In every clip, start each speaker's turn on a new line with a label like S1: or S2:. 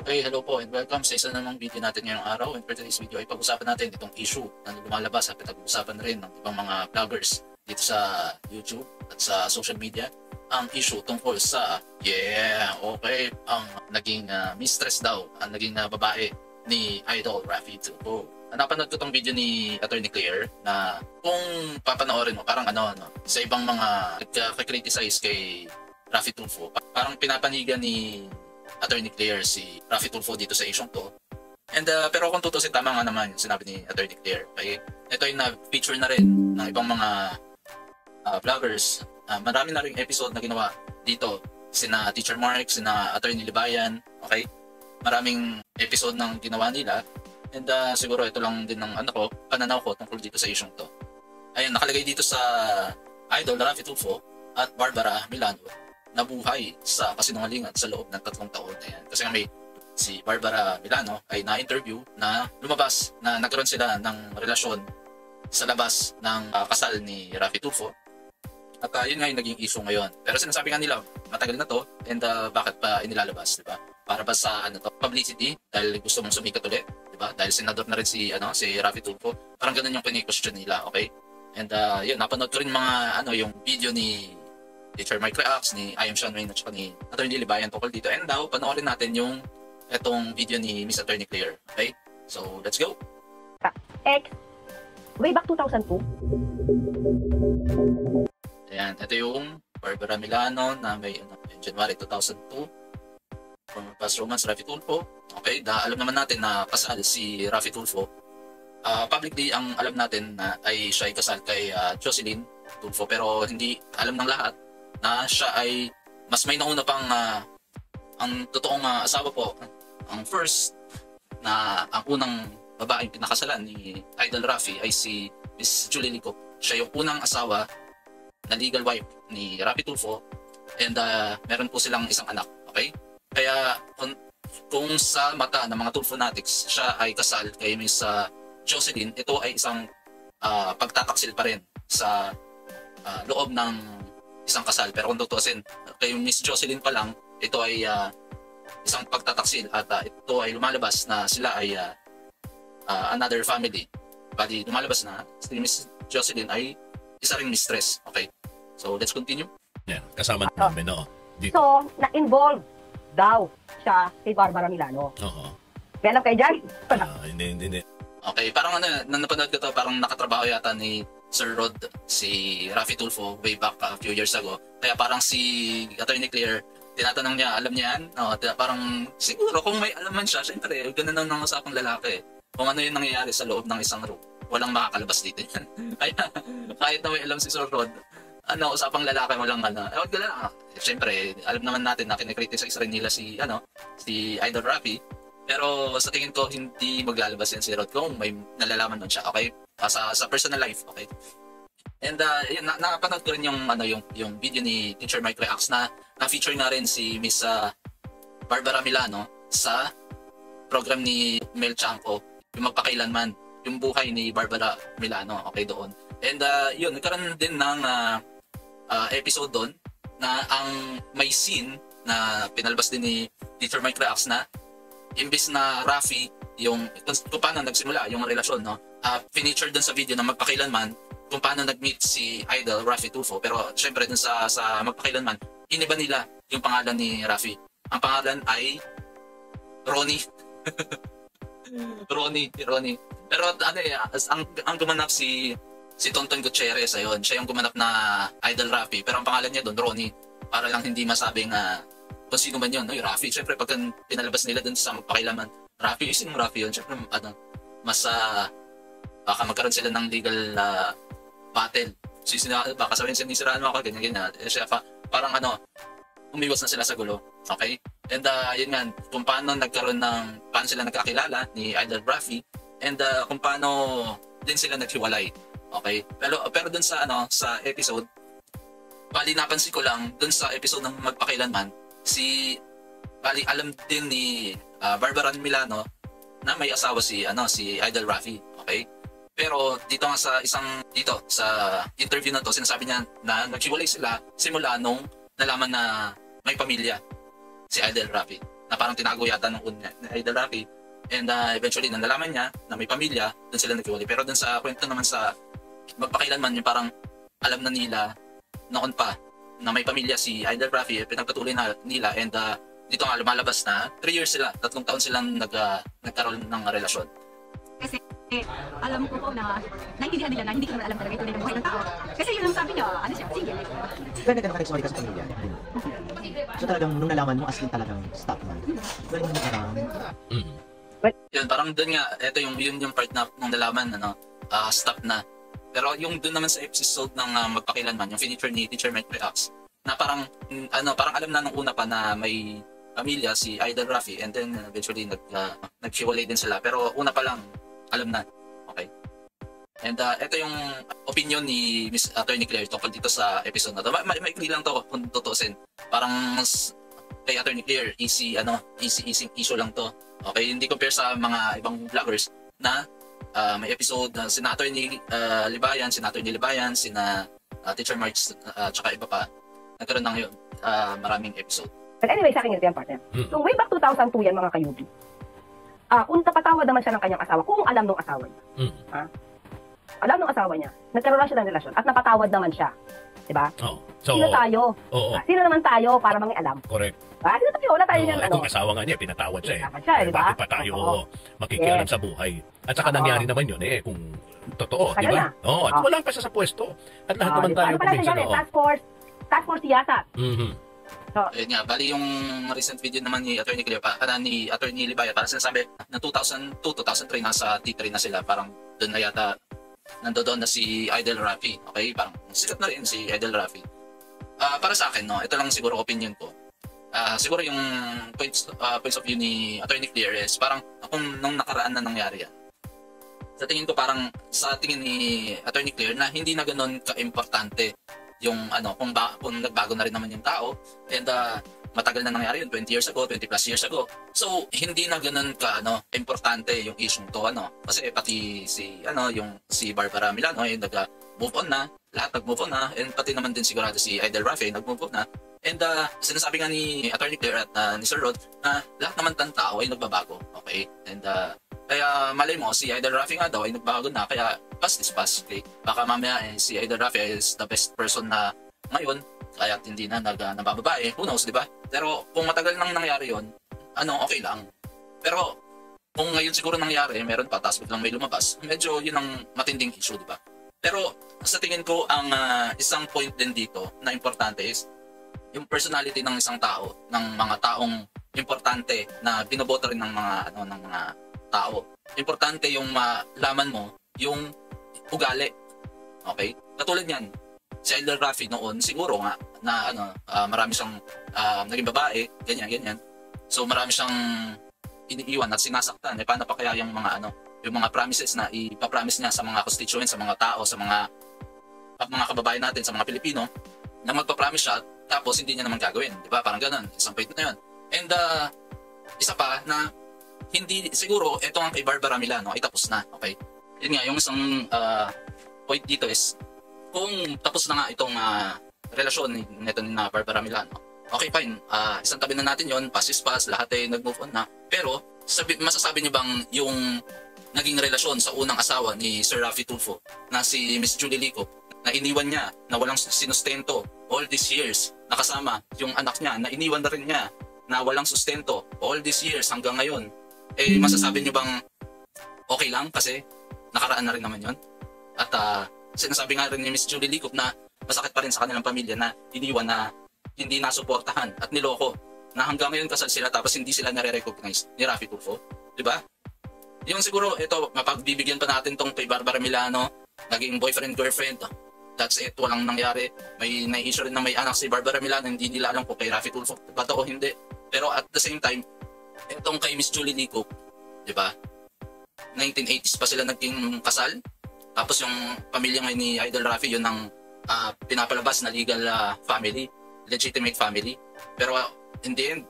S1: Okay, hello po and welcome sa isa namang video natin ngayong araw. And for today's video ay pag-usapan natin itong issue na lumalabas at pinag-uusapan rin ng ibang mga vloggers dito sa YouTube at sa social media. Ang issue tungkol sa, ang naging mistress daw, ang naging babae ni Idol Raffy Tulfo. Napanood ko tong video ni Attorney Claire na kung papanoorin mo, parang sa ibang mga nagka-criticize kay Raffy Tulfo, parang pinapanigan ni Attorney Claire si Raffy Tulfo dito sa isyong to. And pero kung tutusin, tama nga naman yung sinabi ni Attorney Claire. Okay? Ito ay na-feature na rin ng ibang mga vloggers. Marami na rin episode na ginawa dito. Sina Teacher Mark, sina Attorney Libayan. Okay? Maraming episode ng ginawa nila. And siguro ito lang din ng pananaw ko tungkol dito sa isyong to. Ayun, nakalagay dito sa Idol Raffy Tulfo at Barbara Milano nabuhay sa kasinungalingan sa loob ng 3 taon na yan. Kasi may si Barbara Milano ay na-interview na lumabas na nagkaroon sila ng relasyon sa labas ng kasal ni Raffy Tulfo. At yun nga yung naging issue ngayon. Pero sinasabi nga nila, matagal na to and bakit pa inilalabas, di ba? Para ba sa publicity dahil gusto mong sumikat ulit, di ba? Dahil senador na rin si Raffy Tulfo. Parang ganun yung pini-question nila, okay? And yun, napanood ko rin mga yung video ni Teacher Mike Reacts, ni I Am Sean Wayne at saka ni Attorney Libayan tungkol dito. And daw, panoorin natin yung etong video ni Miss Attorney Claire. Okay? So, let's go!
S2: Way back 2002.
S1: Ayan, ito yung Barbara Milano na may January 2002. From past romance, Raffy Tulfo. Okay, alam naman natin na kasal si Raffy Tulfo. Publicly, ang alam natin na ay siya ay kasal kay Jocelyn Tulfo. Pero hindi alam ng lahat na siya ay mas may nauna pang ang totoong asawa po. Ang first na ang unang babaeng pinakasalan ni Idol Raffy ay si Miss Julie Lico. Siya yung unang asawa na legal wife ni Raffy Tulfo and meron po silang isang anak. Okay? Kaya kung sa mata ng mga Tulfonatics siya ay kasal kay Miss Jocelyn, ito ay isang pagtataksil pa rin sa loob ng isang kasal. Pero kung tutusin, kay Miss Jocelyn pa lang, ito ay isang pagtataksil at ito ay lumalabas na sila ay another family. Bali, lumalabas na si Miss Jocelyn ay isa ring mistress. Okay? So, let's continue.
S3: Yeah, kasama namin, no? Dito.
S2: So, na-involve daw siya kay Barbara Milano.
S3: Oo.
S2: May alam kayo dyan?
S3: Hindi.
S1: Okay, parang nang napanood ko to, parang nakatrabaho yata ni Sir Rod si Raffy Tulfo way back a few years ago. Kaya parang si Attorney Claire, tinatanong niya, alam niya yan? Parang siguro kung may alaman siya, syempre, ganun lang ng usapang lalaki. Kung ano yung nangyayari sa loob ng isang room, walang makakalabas dito yan. Kaya kahit na may alam si Sir Rod, usapang lalaki, walang ewan ko lang. Syempre, alam naman natin na kinikriticize rin nila si Idol Raffy. Pero sa tingin ko, hindi maglalabas yan si Rod kung may nalalaman nun siya, okay? Sa personal life, okay? And yun, napanood ko rin yung video ni Teacher Mike Reacts na na-feature nga rin si Miss Barbara Milano sa program ni Mel Chanco, yung Magpakailanman, yung buhay ni Barbara Milano, okay, doon. And yun, nagkaroon din ng episode doon na ang may scene na pinalabas din ni Teacher Mike Reacts na imbis na Raffy yung kung paano nagsimula yung relasyon, feature dun sa video na Magpakailanman kung paano nag-meet si Idol Raffy Tulfo. Pero syempre dun sa Magpakailanman, iniba nila yung pangalan ni Raffy. Ang pangalan ay Ronnie. Ronnie. Pero ang gumanap si Tonton Gutierrez, ayun, siya yung gumanap na Idol Raffy, pero ang pangalan niya doon Ronnie, para lang hindi masabing kung sino man yun, Raffy. Siyempre pag pinalabas nila dun sa Magpakailanman, Raffy, sinong Raffy yun? Siyempre mas baka magkaroon sila ng legal battle. Baka sabihin sinisiraan mo ako, ganyan. Siya parang umiwas na sila sa gulo. Okay? And yun nga, kung paano paano sila nagkakilala ni Idol Raffy, and kung paano din sila naghiwalay. Okay? Pero dun sa episode, bali napansin ko lang dun sa episode ng Magpakailanman, bali alam din ni Barbara Milano na may asawa si Idol Raffy. Okay? Pero dito nga sa interview na to, sinasabi niya na naghiwalay sila simula nung nalaman na may pamilya si Idol Rafi. Na parang tinago yata nung una ni Idol Rafi. And eventually, nang nalaman niya na may pamilya, doon sila naghiwalay. Pero doon sa kwento naman sa magpakailanman, yung parang alam na nila noon pa na may pamilya si Idol Rafi, pinagpatuloy na nila. And dito nga lumalabas na 3 years sila, 3 taon silang nagkaroon ng relasyon.
S4: Kasi alam ko po na naintindihan nila na hindi ko naman alam talaga ito ng buhay ng tao. Kasi yun ang sabi niya, ano siya, single.
S5: Gano'n ka nakarekswari ka sa pamilya? So talagang nung nalaman mo, as in talagang stop na. Gano'n mo parang...
S1: Yun, parang doon nga, ito yung part na nung nalaman, stop na. Pero yung doon naman sa episode ng magpakilanman, yung feature ni Teacher Mike Reacts, na parang, parang alam na nung una pa na may pamilya si Idol Rafi, and then eventually naghiwalay din sila. Pero una pa lang, alam na. Okay. And ito yung opinion ni Miss Attorney Claire tungkol dito sa episode na to. Maikli lang to kung tutusin. Parang kay Attorney Claire, easy issue lang to. Okay, hindi compare sa mga ibang vloggers na may episode na sina Attorney Libayan, sina Teacher March, tsaka iba pa. Nagkaroon ng maraming episode.
S2: But anyway, sa akin ito yung partner. So way back 2002 yan mga kayubi. Kung napatawad naman siya ng kanyang asawa, kung alam nung asawa niya. Alam nung asawa niya, nagkaroon lang siya ng relasyon at napatawad naman siya. Diba?
S3: Oh. So,
S2: sino tayo? Sino naman tayo para mangialam?
S3: Correct.
S2: Sino tayo? Wala tayo yan.
S3: Kung asawa nga niya, pinatawad siya eh.
S2: Pinatawad siya, diba?
S3: Bakit pa tayo makikialam sa buhay? At saka nangyari naman yun eh, kung totoo, di ba? At wala pa siya sa pwesto. At lahat naman tayo kuminsan.
S2: Task Force Siyasat.
S1: So, ayun nga, bali yung recent video naman ni Attorney Claire, ni Attorney Libaya, parang sinasabi na 2002, 2003 nasa T3 na sila, parang doon na yata nandoon na si Idol Rafi. Okay, parang sikat na rin si Idol Rafi. Para sa akin, ito lang siguro opinion ko. Siguro yung points of view ni Attorney Claire is parang kung nung nakaraan na nangyari yan. Sa tingin ko parang sa tingin ni Attorney Claire na hindi na ganoon ka-importante yung kung nagbago na rin naman yung tao, and matagal na nangyari yun, 20 years ago, 20 plus years ago. So hindi na ganoon ka importante yung issue to kasi pati si Barbara Milano yung nag-move on na, lahat nag-move on na, and pati naman din sigurado si Idol Rafi nag-move on na. And sinasabi nga ni Attorney Claire at ni Sir Rod na lahat naman ng tao ay nagbabago. Okay? And kaya malay mo, si Idol Rafi nga daw ay nagbago na, kaya past is past. Okay? Baka mamaya si Idol Rafi is the best person na ngayon, kaya hindi na nabababae. Who knows, di ba? Pero kung matagal nang nangyari yon, okay lang. Pero kung ngayon siguro nangyari, meron pa, tapos biglang may lumabas, medyo yun ang matinding issue, di ba? Pero sa tingin ko, ang isang point din dito na importante is yung personality ng isang tao, ng mga taong importante na binoboto rin ng mga tao. Importante yung malaman mo yung ugali. Okay? Katulad niyan, si Idol Rafi noon siguro nga na marami siyang naging babae, ganyan. So marami siyang iniiwan at sinasaktan. Paano pa kaya yung mga promises na ipapromise niya sa mga constituents, sa mga tao, sa mga kababayan natin, sa mga Pilipino, na magpa-promise siya tapos hindi niya naman gagawin, di ba? Parang ganun, isang point na yun. And isa pa na hindi siguro ito ang kay Barbara Milano ay tapos na, okay? Yun nga, yung isang point dito is kung tapos na nga itong relasyon nito ni Barbara Milano, okay fine, isang tabi na natin yon, pass is pass, lahat ay nag-move on na. Pero masasabi niyo bang yung naging relasyon sa unang asawa ni Sir Rafi Tulfo na si Miss Julie Licop, na iniwan niya, na walang sinustento all these years, nakasama yung anak niya, na iniwan na rin niya, na walang sustento all these years hanggang ngayon, masasabi niyo bang okay lang kasi nakaraan na rin naman yon? At sinasabi nga rin ni Miss Julie Licop na masakit pa rin sa kanilang pamilya na iniwan, na hindi nasuportahan at niloko, na hanggang ngayon kasal sila tapos hindi sila nare-recognize ni Rafi Tulfo, di ba? Yung siguro ito, mapagbibigyan pa natin tong kay Barbara Milano, naging boyfriend-girlfriend, that's it, walang nangyari. May na-issue rin na may anak si Barbara Milano, hindi nila alam kung kay Rafi Tulfo ba to o hindi. Pero at the same time, itong kay Miss Julie Licop, di ba? 1980s pa sila naging kasal. Tapos yung pamilya ngayon ni Idol Rafi, yun ang pinapalabas na legal family, legitimate family. Pero in the end,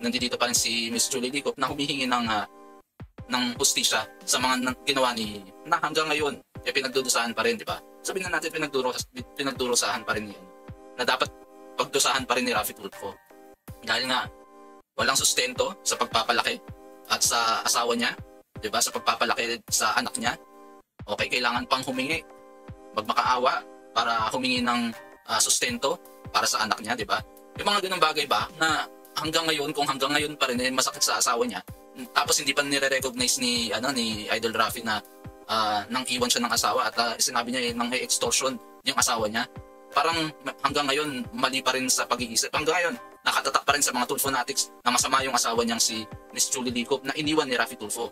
S1: nandito pa rin si Miss Julie Licop na humihingi ng hustisya sa mga ginawa na hanggang ngayon pinagdudusahan pa rin, di ba? Sabihin na natin pinagdurusahan pa rin yun. Na dapat pag pinagdusahan pa rin ni Raffy Tulfo. Dahil nga, walang sustento sa pagpapalaki at sa asawa niya, di ba? Sa pagpapalaki sa anak niya. Okay, kailangan pang humingi, magmakaawa para humingi ng sustento para sa anak niya, di ba? Yung mga ganung bagay ba na hanggang ngayon, kung hanggang ngayon pa rin masakit sa asawa niya, tapos hindi pa nire-recognize ni Idol Raffy na nang iwan siya ng asawa at sinabi niya nang extortion yung asawa niya. Parang hanggang ngayon mali pa rin sa pag-iisip. Hanggang ngayon nakatatak pa rin sa mga Tulfo fanatics na masama yung asawa niyang si Miss Julie Licop na iniwan ni Raffy Tulfo.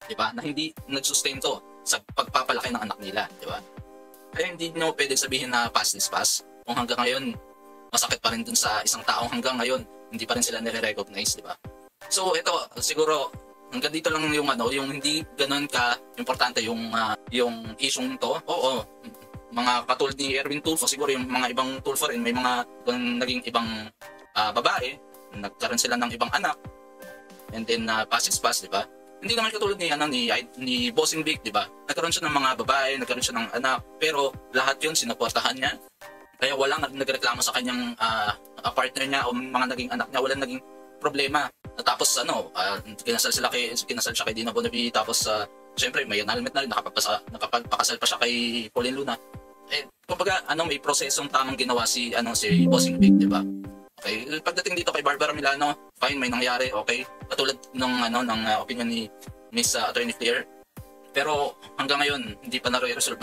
S1: Diba? Na hindi nagsustento sa pagpapalaki ng anak nila, diba? Kaya hindi nyo pwede sabihin na past is past. Kung hanggang ngayon masakit pa rin dun sa isang taong hanggang ngayon hindi pa rin sila nire-recognize, diba? So ito siguro hanggang dito lang yung yung hindi ganoon ka importante yung isyung to. Oo, mga katulad ni Erwin Tulfo, siguro yung mga ibang Tulfo rin, may mga naging ibang babae, nagkaroon sila ng ibang anak, and then pass is pass, di ba? Hindi naman katulad ni Bossing Vic, di ba? Nagkaroon siya ng mga babae, nagkaroon siya ng anak, pero lahat yun sinuportahan niya. Kaya walang nagreklamo sa kanyang partner niya o mga naging anak niya, walang naging problema. Tapos kinasal siya kay Dina Bonavi, tapos syempre may annulment na rin, nakapagpakasal pa siya kay Pauline Luna. Kumbaga may prosesong tamang ginawa si Bossing Vic, di ba? Okay, pagdating dito kay Barbara Milano, fine, may nangyari, okay. Katulad ng opinion ni Miss Attorney Claire. Pero hanggang ngayon hindi pa na-resolve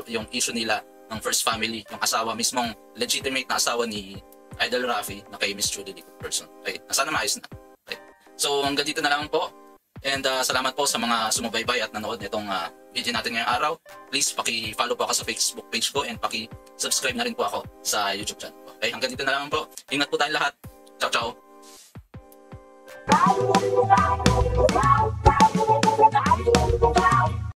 S1: yung issue nila ng first family, yung asawa mismong legitimate na asawa ni Idol Raffy na kay Miss Julie Licop person. Okay, sana maayos na. Okay. So hanggang dito na lang po. And salamat po sa mga sumubaybay at nanood nitong video natin ngayong araw. Please paki-follow po ako sa Facebook page ko and paki-subscribe na rin po ako sa YouTube channel ko. Okay, hanggang dito na lang po. Ingat po tayong lahat. Ciao, ciao.